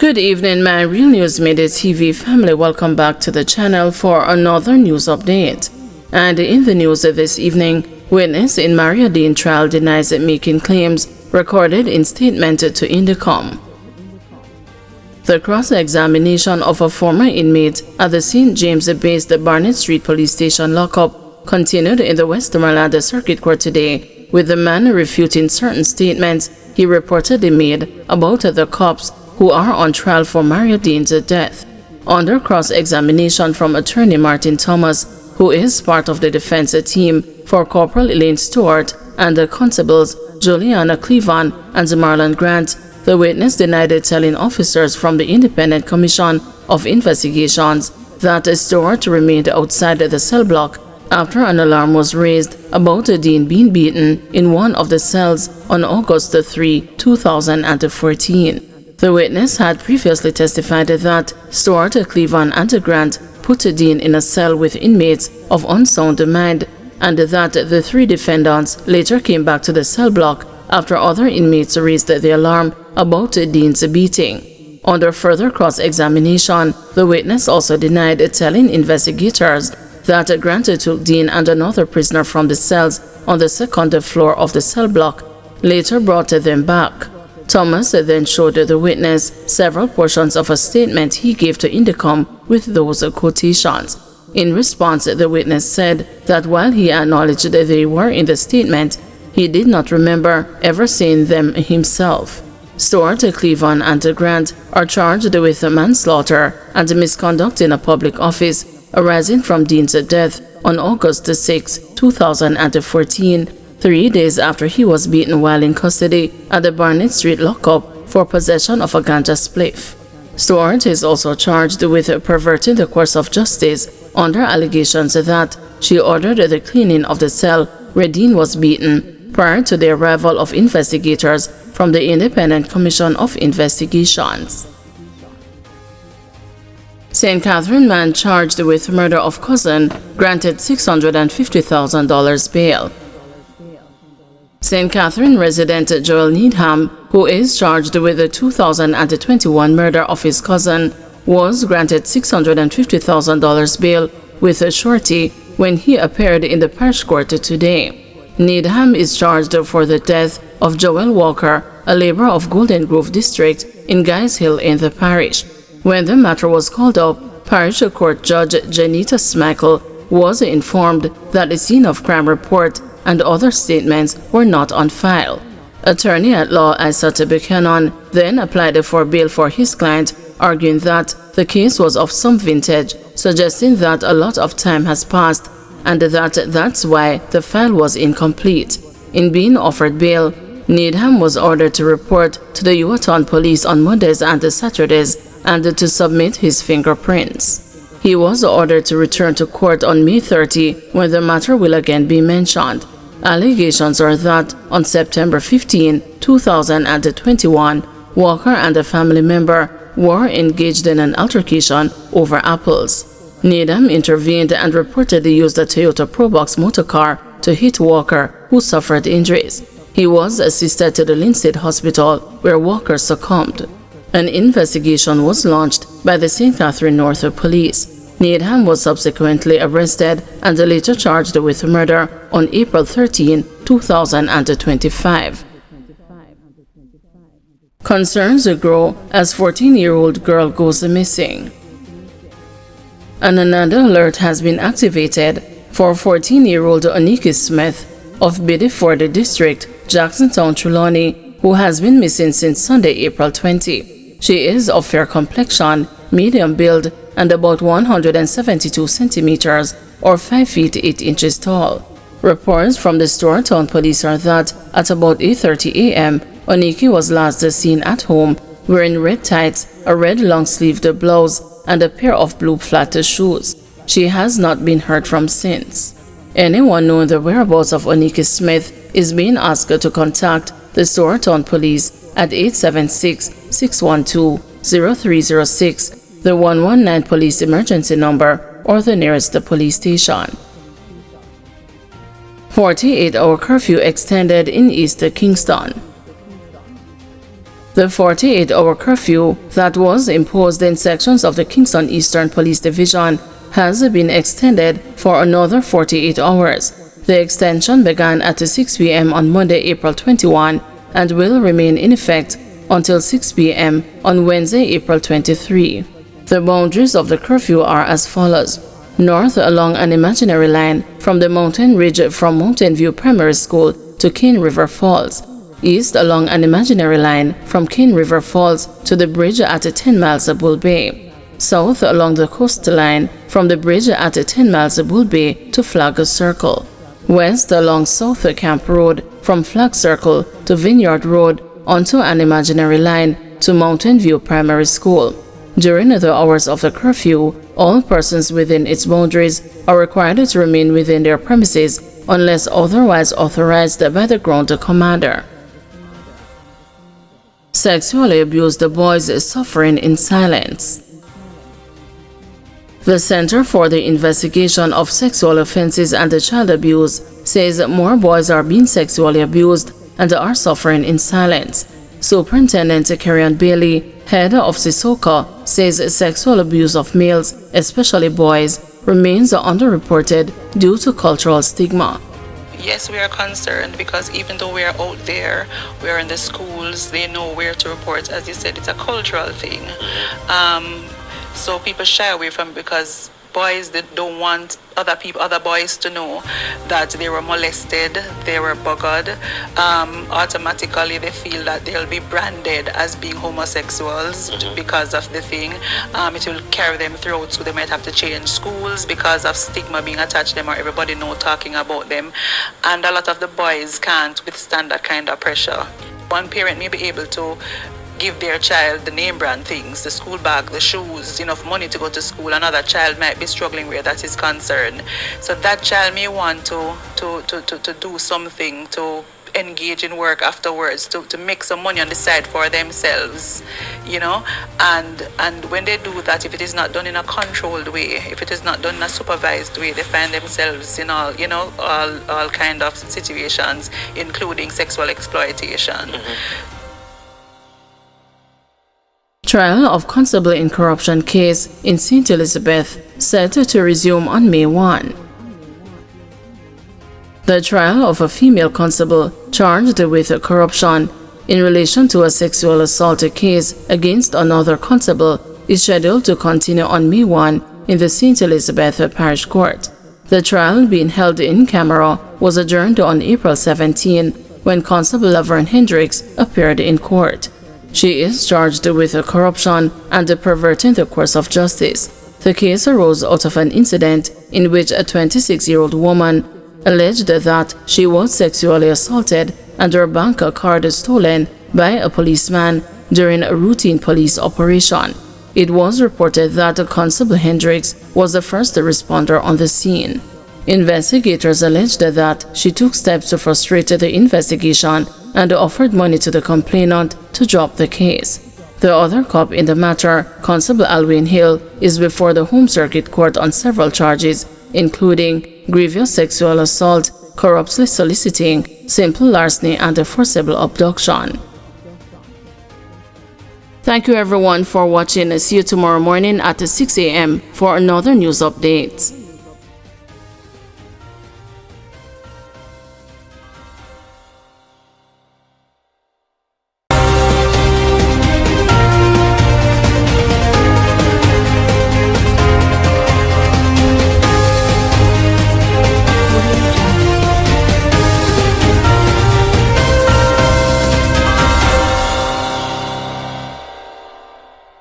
Good evening, my Real News Midday TV family. Welcome back to the channel for another news update. And in the news this evening, witness in Deane trial denies making claims recorded in statement to Indicom. The cross-examination of a former inmate at the St. James-based Barnett Street Police Station lockup continued in the Westmoreland Circuit Court today, with the man refuting certain statements he reportedly made about the cops who are on trial for Deane's death. Under cross-examination from attorney Martin Thomas, who is part of the defense team for Corporal Elaine Stewart and the constables Juliana Clevan and Marlon Grant, the witness denied telling officers from the Independent Commission of Investigations that Stewart remained outside the cell block after an alarm was raised about Deane being beaten in one of the cells on August 3, 2014. The witness had previously testified that Stewart, Clevan, and Grant put Deane in a cell with inmates of unsound mind, and that the three defendants later came back to the cell block after other inmates raised the alarm about Deane's beating. Under further cross-examination, the witness also denied telling investigators that Grant took Deane and another prisoner from the cells on the second floor of the cell block, later brought them back. Thomas then showed the witness several portions of a statement he gave to Indicom with those quotations. In response, the witness said that while he acknowledged that they were in the statement, he did not remember ever saying them himself. Stewart, Clevan, and Grant are charged with manslaughter and misconduct in a public office arising from Deane's death on August 6, 2014, 3 days after he was beaten while in custody at the Barnett Street lockup for possession of a ganja spliff. Stewart is also charged with perverting the course of justice under allegations that she ordered the cleaning of the cell where Deane was beaten prior to the arrival of investigators from the Independent Commission of Investigations. St. Catherine man charged with murder of cousin granted $650,000 bail. St. Catherine resident Joel Needham, who is charged with the 2021 murder of his cousin, was granted $650,000 bail with a surety when he appeared in the parish court today. Needham is charged for the death of Joel Walker, a laborer of Golden Grove District in Guys Hill in the parish. When the matter was called up, Parish Court Judge Janita Smackle was informed that the scene of crime report and other statements were not on file. Attorney-at-law Isata Buchanan then applied for bail for his client, arguing that the case was of some vintage, suggesting that a lot of time has passed and that's why the file was incomplete. In being offered bail, Needham was ordered to report to the Yuaton police on Mondays and Saturdays and to submit his fingerprints. He was ordered to return to court on May 30 when the matter will again be mentioned. Allegations are that on September 15, 2021, Walker and a family member were engaged in an altercation over apples. Needham intervened and reportedly used a Toyota Probox motorcar to hit Walker, who suffered injuries. He was assisted to the Linstead Hospital, where Walker succumbed. An investigation was launched by the St. Catherine North Police. Needham was subsequently arrested and later charged with murder on April 13, 2025. Concerns grow as 14-year-old girl goes missing. An another alert has been activated for 14-year-old Oniki Smith of Biddeford District, Jacksontown, Trelawney, who has been missing since Sunday, April 20. She is of fair complexion, medium build, and about 172 centimeters or 5 feet 8 inches tall. Reports from the Stewarttown police are that at about 8:30 a.m., Oniki was last seen at home wearing red tights, a red long-sleeved blouse, and a pair of blue flat shoes. She has not been heard from since. Anyone knowing the whereabouts of Oniki Smith is being asked to contact the Stewarttown police at 876-612-0306, the 119 police emergency number, or the nearest police station. 48-hour curfew extended in East Kingston. The 48-hour curfew that was imposed in sections of the Kingston Eastern Police Division has been extended for another 48 hours. The extension began at 6 p.m. on Monday, April 21, and will remain in effect until 6 p.m. on Wednesday, April 23. The boundaries of the curfew are as follows. North along an imaginary line from the mountain ridge from Mountain View Primary School to Cane River Falls. East along an imaginary line from Cane River Falls to the bridge at 10 miles Bull Bay. South along the coastline from the bridge at 10 miles Bull Bay to Flag Circle. West along South Camp Road from Flag Circle to Vineyard Road onto an imaginary line to Mountain View Primary School. During the hours of the curfew, all persons within its boundaries are required to remain within their premises unless otherwise authorized by the ground commander. Sexually abused boys suffering in silence. The Center for the Investigation of Sexual Offenses and Child Abuse says more boys are being sexually abused and are suffering in silence. Superintendent Karen Bailey, head of Sisoka, says sexual abuse of males, especially boys, remains underreported due to cultural stigma. Yes, we are concerned because even though we are out there, we are in the schools, they know where to report. As you said, it's a cultural thing. So people shy away from it because boys, they don't want other boys to know that they were molested, they were buggered. Automatically they feel that they'll be branded as being homosexuals because of the thing. It will carry them through, so they might have to change schools because of stigma being attached to them or everybody know talking about them. And a lot of the boys can't withstand that kind of pressure. One parent may be able to give their child the name brand things, the school bag, the shoes, enough money to go to school. Another child might be struggling where that is concerned. So that child may want to do something to engage in work afterwards, to make some money on the side for themselves, you know. And when they do that, if it is not done in a controlled way, if it is not done in a supervised way, they find themselves in all kind of situations, including sexual exploitation. Trial of constable in corruption case in St. Elizabeth set to resume on May 1. The trial of a female constable charged with corruption in relation to a sexual assault case against another constable is scheduled to continue on May 1 in the St. Elizabeth Parish Court. The trial, being held in camera, was adjourned on April 17 when Constable Laverne Hendricks appeared in court. She is charged with corruption and perverting the course of justice. The case arose out of an incident in which a 26-year-old woman alleged that she was sexually assaulted and her bank card stolen by a policeman during a routine police operation. It was reported that Constable Hendricks was the first responder on the scene. Investigators alleged that she took steps to frustrate the investigation and offered money to the complainant to drop the case. The other cop in the matter, Constable Alwyn Hill, is before the Home Circuit Court on several charges, including grievous sexual assault, corrupt soliciting, simple larceny, and a forcible abduction. Thank you everyone for watching. See you tomorrow morning at 6 a.m. for another news update.